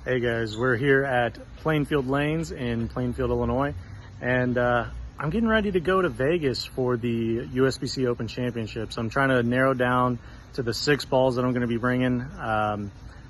Hey guys, we're here at Plainfield Lanes in Plainfield, Illinois, and I'm getting ready to go to Vegas for the USBC Open Championships. I'm trying to narrow down to the 6 balls that I'm going to be bringing.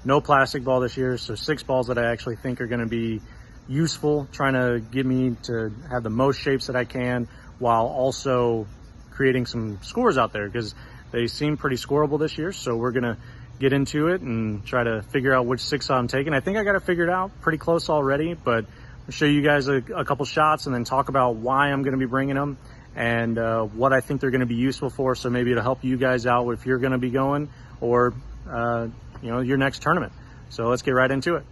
No plastic ball this year, so 6 balls that I actually think are going to be useful, trying to get me to have the most shapes that I can while also creating some scores out there, because they seem pretty scoreable this year. So we're going to get into it and try to figure out which 6 I'm taking. I think I got it figured out pretty close already, but I'll show you guys a couple shots and then talk about why I'm going to be bringing them and what I think they're going to be useful for. So maybe it'll help you guys out if you're going to be going or your next tournament. So let's get right into it.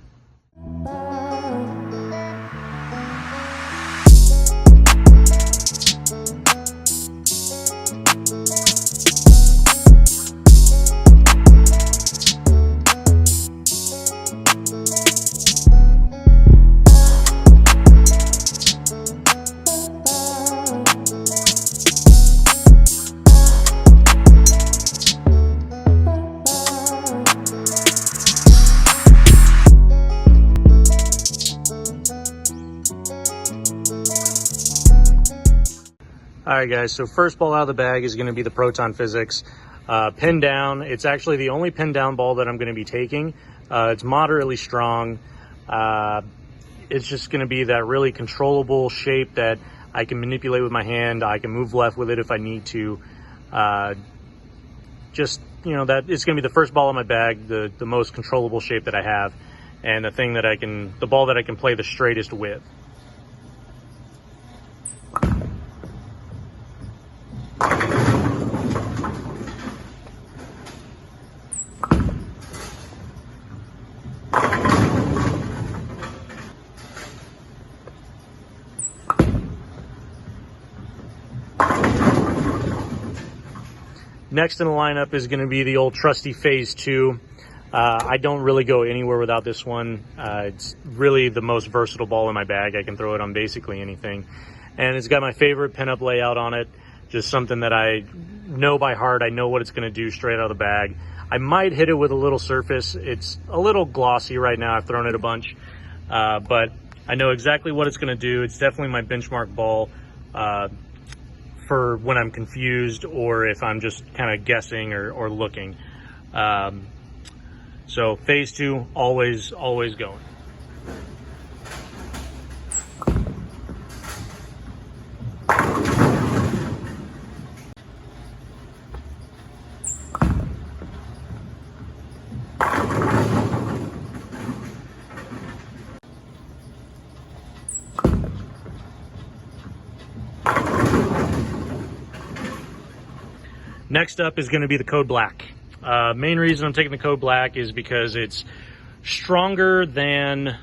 All right, guys, so first ball out of the bag is going to be the Proton Physics. Pin down. It's actually the only pin down ball that I'm going to be taking. It's moderately strong. It's just going to be that really controllable shape that I can manipulate with my hand. I can move left with it if I need to. That it's going to be the first ball in my bag, the most controllable shape that I have, and the ball that I can play the straightest with. Next in the lineup is going to be the old trusty Phaze II. I don't really go anywhere without this one. It's really the most versatile ball in my bag. I can throw it on basically anything. And it's got my favorite pinup layout on it. Just something that I know by heart. I know what it's going to do straight out of the bag. I might hit it with a little surface. It's a little glossy right now. I've thrown it a bunch. But I know exactly what it's going to do. It's definitely my benchmark ball for when I'm confused or if I'm just kind of guessing or looking. So Phaze II, always going. Next up is going to be the Code Black. Main reason I'm taking the Code Black is because it's stronger than,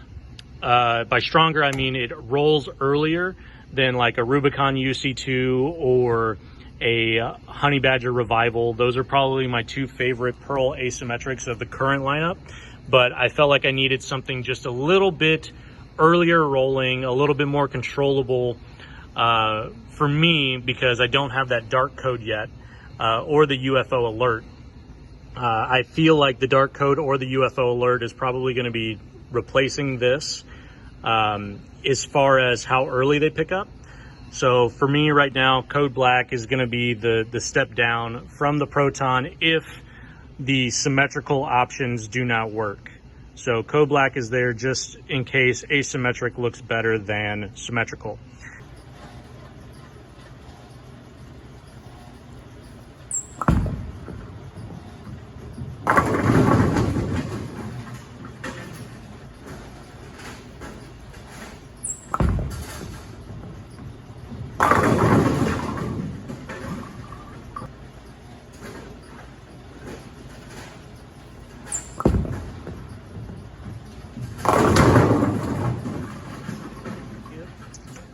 by stronger I mean it rolls earlier than like a Rubicon UC2 or a Honey Badger Revival. Those are probably my 2 favorite Pearl asymmetrics of the current lineup, but I felt like I needed something just a little bit earlier rolling, a little bit more controllable for me, because I don't have that dark code yet. Or the UFO alert. I feel like the dark code or the UFO alert is probably going to be replacing this as far as how early they pick up. So for me right now, Code Black is going to be the step down from the Proton if the symmetrical options do not work. So Code Black is there just in case asymmetric looks better than symmetrical.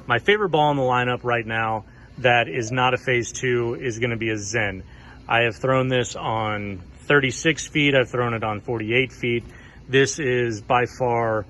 My favorite ball in the lineup right now that is not a Phaze II is going to be a Zen. I have thrown this on 36 feet. I've thrown it on 48 feet. This is by far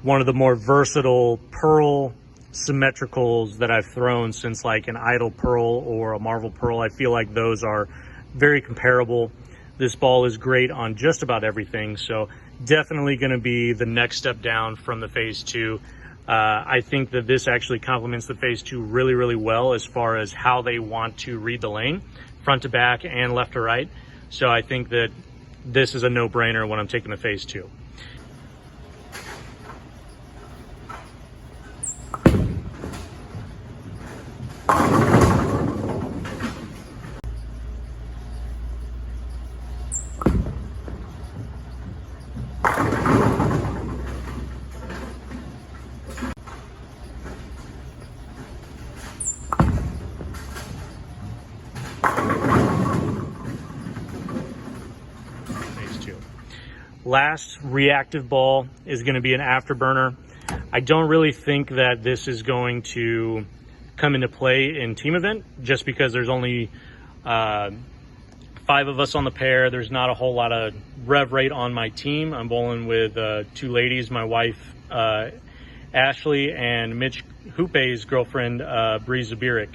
one of the more versatile Pearl symmetricals that I've thrown since like an Idol Pearl or a Marvel Pearl. I feel like those are very comparable. This ball is great on just about everything. So definitely going to be the next step down from the Phaze II. I think that this actually complements the Phaze II really, really well as far as how they want to read the lane, front to back and left to right. So I think that this is a no-brainer when I'm taking the Phaze II. Last reactive ball is going to be an Afterburner. I don't really think that this is going to come into play in team event just because there's only 5 of us on the pair. There's not a whole lot of rev rate on my team. I'm bowling with 2 ladies, my wife Ashley and Mitch Hoope's girlfriend Bree Zabirik.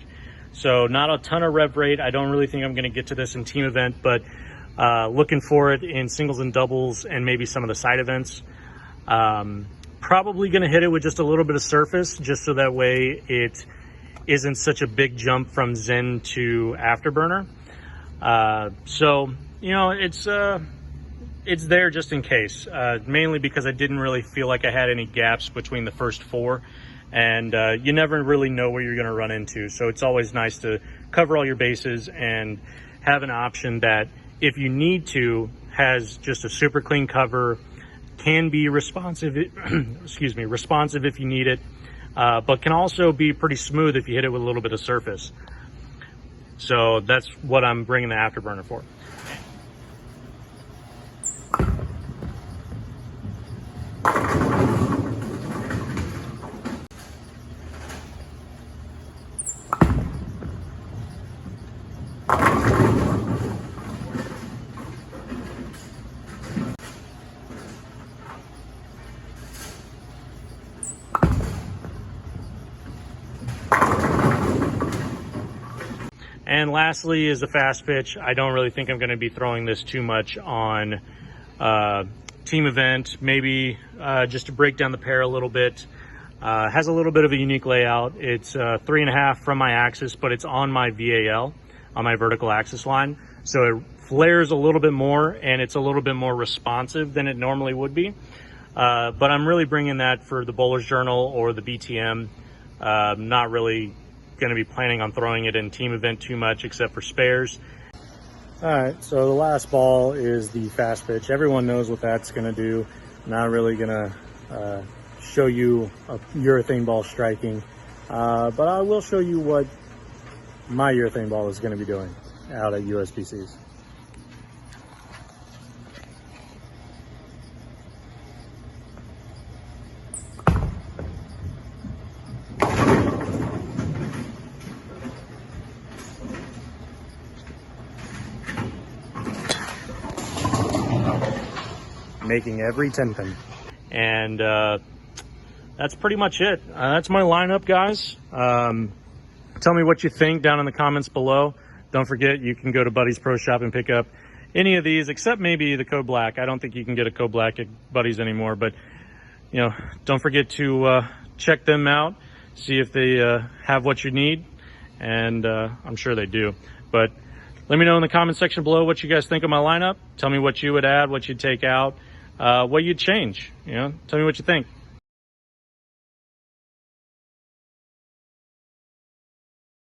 So not a ton of rev rate. I don't really think I'm going to get to this in team event, but looking for it in singles and doubles and maybe some of the side events. Probably going to hit it with just a little bit of surface, just so that way it isn't such a big jump from Zen to Afterburner. So, you know, it's there just in case, mainly because I didn't really feel like I had any gaps between the first 4. And you never really know where you're going to run into. So it's always nice to cover all your bases and have an option that, if you need to, has just a super clean cover, can be responsive, excuse me, responsive if you need it, but can also be pretty smooth if you hit it with a little bit of surface. So that's what I'm bringing the Afterburner for. And lastly is the fast pitch. I don't really think I'm going to be throwing this too much on team event. Maybe just to break down the pair a little bit. Has a little bit of a unique layout. It's 3.5 from my axis, but it's on my VAL, on my vertical axis line. So it flares a little bit more, and it's a little bit more responsive than it normally would be. But I'm really bringing that for the Bowler's Journal or the BTM. Not really going to be planning on throwing it in team event too much, except for spares. All right, so the last ball is the fast pitch. Everyone knows what that's going to do. Not really going to show you a urethane ball striking, but I will show you what my urethane ball is going to be doing out at USBCs. Making every 10 pin. And that's pretty much it. That's my lineup, guys. Tell me what you think down in the comments below. Don't forget, you can go to Buddy's Pro Shop and pick up any of these, except maybe the Code Black. I don't think you can get a Code Black at Buddy's anymore, but you know, don't forget to check them out, see if they have what you need, and I'm sure they do. But let me know in the comment section below what you guys think of my lineup. Tell me what you would add, what you'd take out, what you'd change. You know, tell me what you think.